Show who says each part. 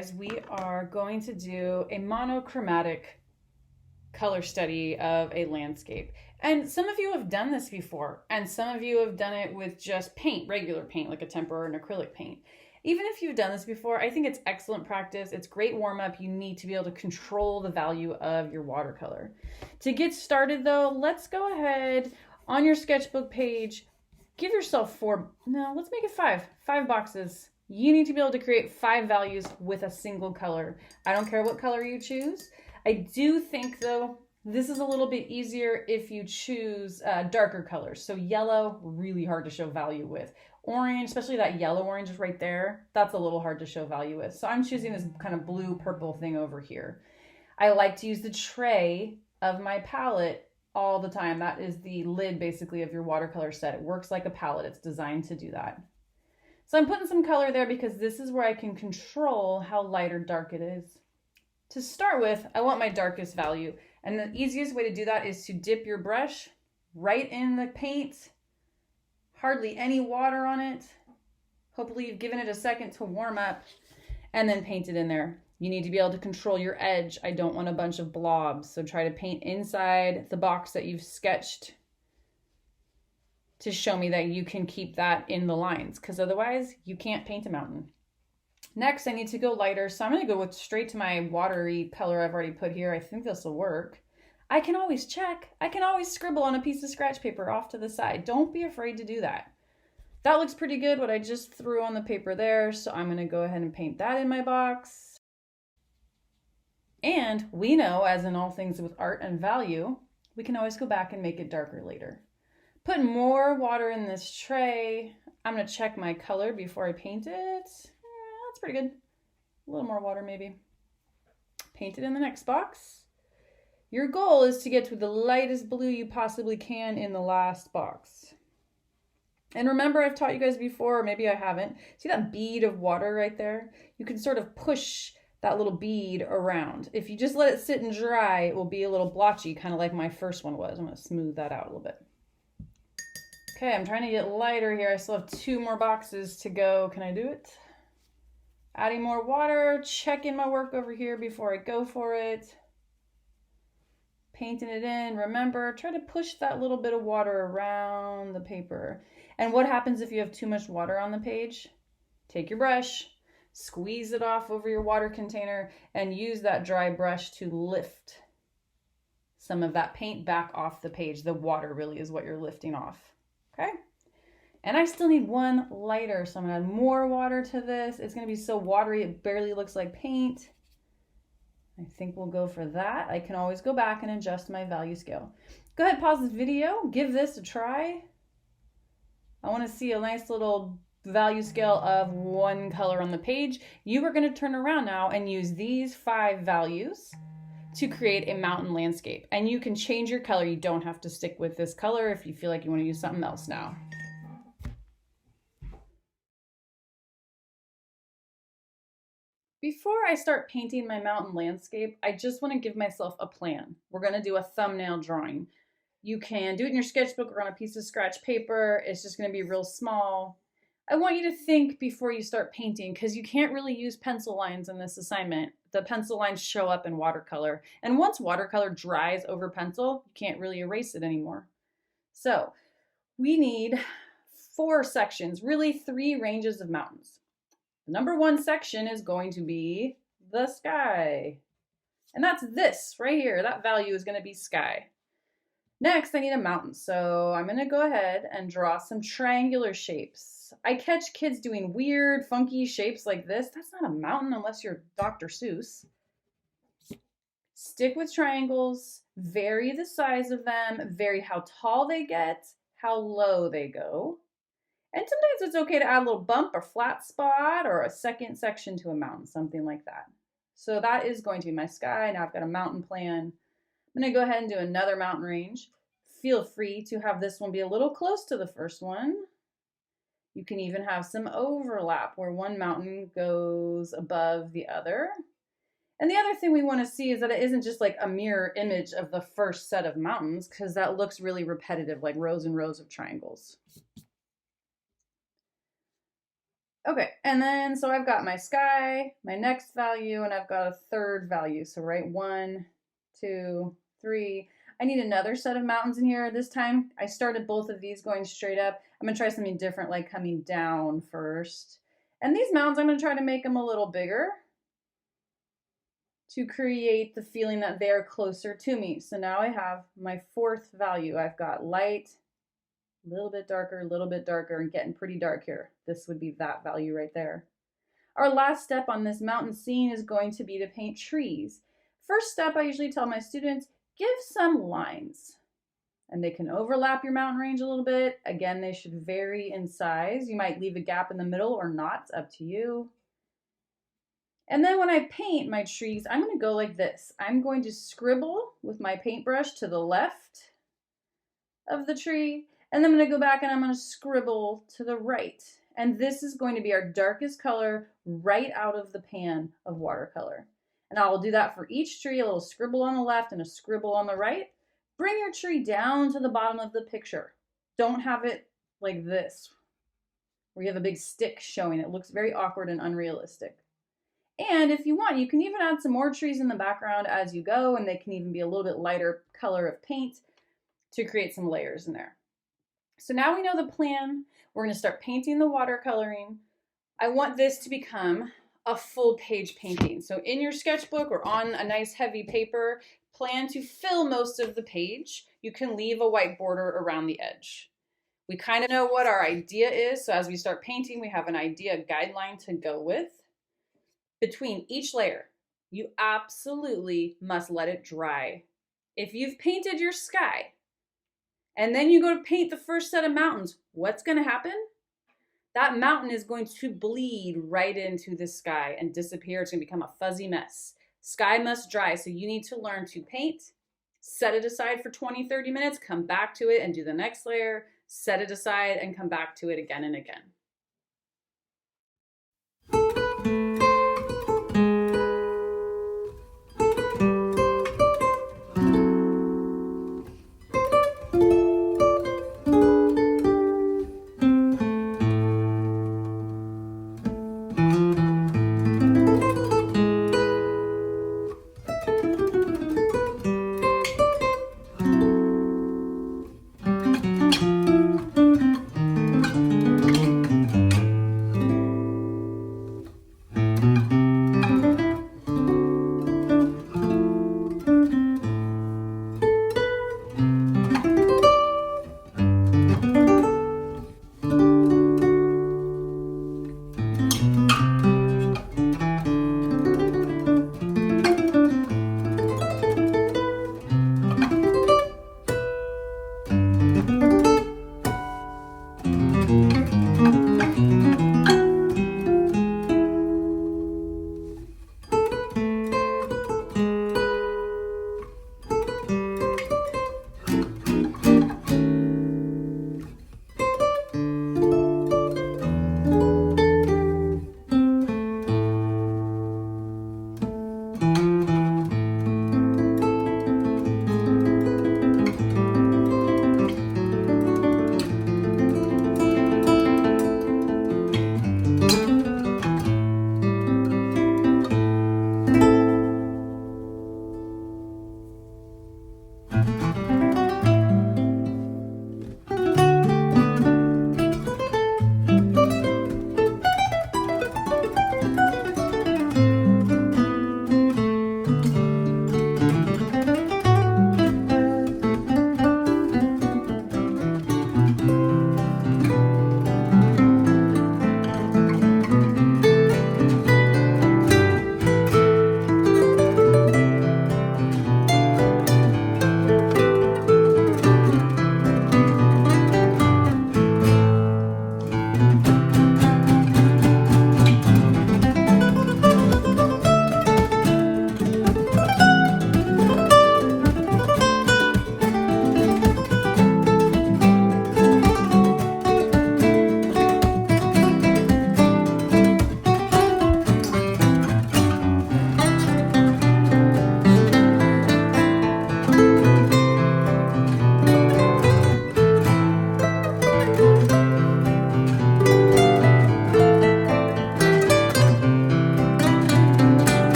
Speaker 1: guys, we are going to do a monochromatic color study of a landscape. And some of you have done this before, and some of you have done it with just paint, regular paint, like a tempera or an acrylic paint. Even if you've done this before, I think it's excellent practice. It's great warm-up. You need to be able to control the value of your watercolor. To get started though, let's go ahead on your sketchbook page, give yourself let's make it five boxes. You need to be able to create 5 values with a single color. I don't care what color you choose. I do think though, this is a little bit easier if you choose darker colors. So yellow, really hard to show value with. Orange, especially that yellow orange right there, that's a little hard to show value with. So I'm choosing this kind of blue purple thing over here. I like to use the tray of my palette all the time. That is the lid basically of your watercolor set. It works like a palette. It's designed to do that. So I'm putting some color there because this is where I can control how light or dark it is. To start with, I want my darkest value. And the easiest way to do that is to dip your brush right in the paint. Hardly any water on it. Hopefully you've given it a second to warm up and then paint it in there. You need to be able to control your edge. I don't want a bunch of blobs. So try to paint inside the box that you've sketched to show me that you can keep that in the lines, because otherwise you can't paint a mountain. Next, I need to go lighter. So I'm going to go straight to my watery color I've already put here. I think this will work. I can always check. I can always scribble on a piece of scratch paper off to the side. Don't be afraid to do that. That looks pretty good, what I just threw on the paper there. So I'm going to go ahead and paint that in my box. And we know, as in all things with art and value, we can always go back and make it darker later. Put more water in this tray. I'm going to check my color before I paint it. That's pretty good. A little more water maybe. Paint it in the next box. Your goal is to get to the lightest blue you possibly can in the last box. And remember, I've taught you guys before, or maybe I haven't. See that bead of water right there? You can sort of push that little bead around. If you just let it sit and dry, it will be a little blotchy, kind of like my first one was. I'm going to smooth that out a little bit. Okay, I'm trying to get lighter here. I still have 2 more boxes to go. Can I do it? Adding more water, checking my work over here before I go for it. Painting it in. Remember, try to push that little bit of water around the paper. And what happens if you have too much water on the page? Take your brush, squeeze it off over your water container, and use that dry brush to lift some of that paint back off the page. The water really is what you're lifting off. Okay, and I still need 1 lighter, so I'm gonna add more water to this. It's gonna be so watery it barely looks like paint. I think we'll go for that. I can always go back and adjust my value scale. Go ahead, pause this video, give this a try. I wanna see a nice little value scale of 1 color on the page. You are gonna turn around now and use these 5 values to create a mountain landscape. And you can change your color. You don't have to stick with this color if you feel like you want to use something else now. Before I start painting my mountain landscape, I just want to give myself a plan. We're going to do a thumbnail drawing. You can do it in your sketchbook or on a piece of scratch paper. It's just going to be real small. I want you to think before you start painting, because you can't really use pencil lines in this assignment. The pencil lines show up in watercolor. And once watercolor dries over pencil, you can't really erase it anymore. So we need 4 sections, really 3 ranges of mountains. The number 1 section is going to be the sky. And that's this right here. That value is going to be sky. Next, I need a mountain. So I'm going to go ahead and draw some triangular shapes. I catch kids doing weird, funky shapes like this. That's not a mountain unless you're Dr. Seuss. Stick with triangles, vary the size of them, vary how tall they get, how low they go. And sometimes it's okay to add a little bump or flat spot or a second section to a mountain, something like that. So that is going to be my sky. Now I've got a mountain plan. I'm going to go ahead and do another mountain range. Feel free to have this one be a little close to the first one. You can even have some overlap where one mountain goes above the other. And the other thing we want to see is that it isn't just like a mirror image of the first set of mountains, because that looks really repetitive, like rows and rows of triangles. Okay, and then so I've got my sky, my next value, and I've got a third value. So right, 1, 2, 3. I need another set of mountains in here. This time I started both of these going straight up. I'm gonna try something different, like coming down first. And these mountains, I'm gonna try to make them a little bigger to create the feeling that they're closer to me. So now I have my fourth value. I've got light, a little bit darker, and getting pretty dark here. This would be that value right there. Our last step on this mountain scene is going to be to paint trees. First step, I usually tell my students, give some lines. And they can overlap your mountain range a little bit. Again, they should vary in size. You might leave a gap in the middle or not, it's up to you. And then when I paint my trees, I'm going to go like this. I'm going to scribble with my paintbrush to the left of the tree, and then I'm going to go back and I'm going to scribble to the right. And this is going to be our darkest color right out of the pan of watercolor. And I will do that for each tree, a little scribble on the left and a scribble on the right. Bring your tree down to the bottom of the picture. Don't have it like this, where you have a big stick showing. It looks very awkward and unrealistic. And if you want, you can even add some more trees in the background as you go, and they can even be a little bit lighter color of paint to create some layers in there. So now we know the plan. We're going to start painting the watercoloring. I want this to become a full page painting. So in your sketchbook or on a nice heavy paper, plan to fill most of the page. You can leave a white border around the edge. We kind of know what our idea is. So as we start painting, we have an idea guideline to go with. Between each layer, you absolutely must let it dry. If you've painted your sky and then you go to paint the first set of mountains, what's going to happen? That mountain is going to bleed right into the sky and disappear. It's going to become a fuzzy mess. Sky must dry, so you need to learn to paint, set it aside for 20, 30 minutes, come back to it and do the next layer, set it aside and come back to it again and again.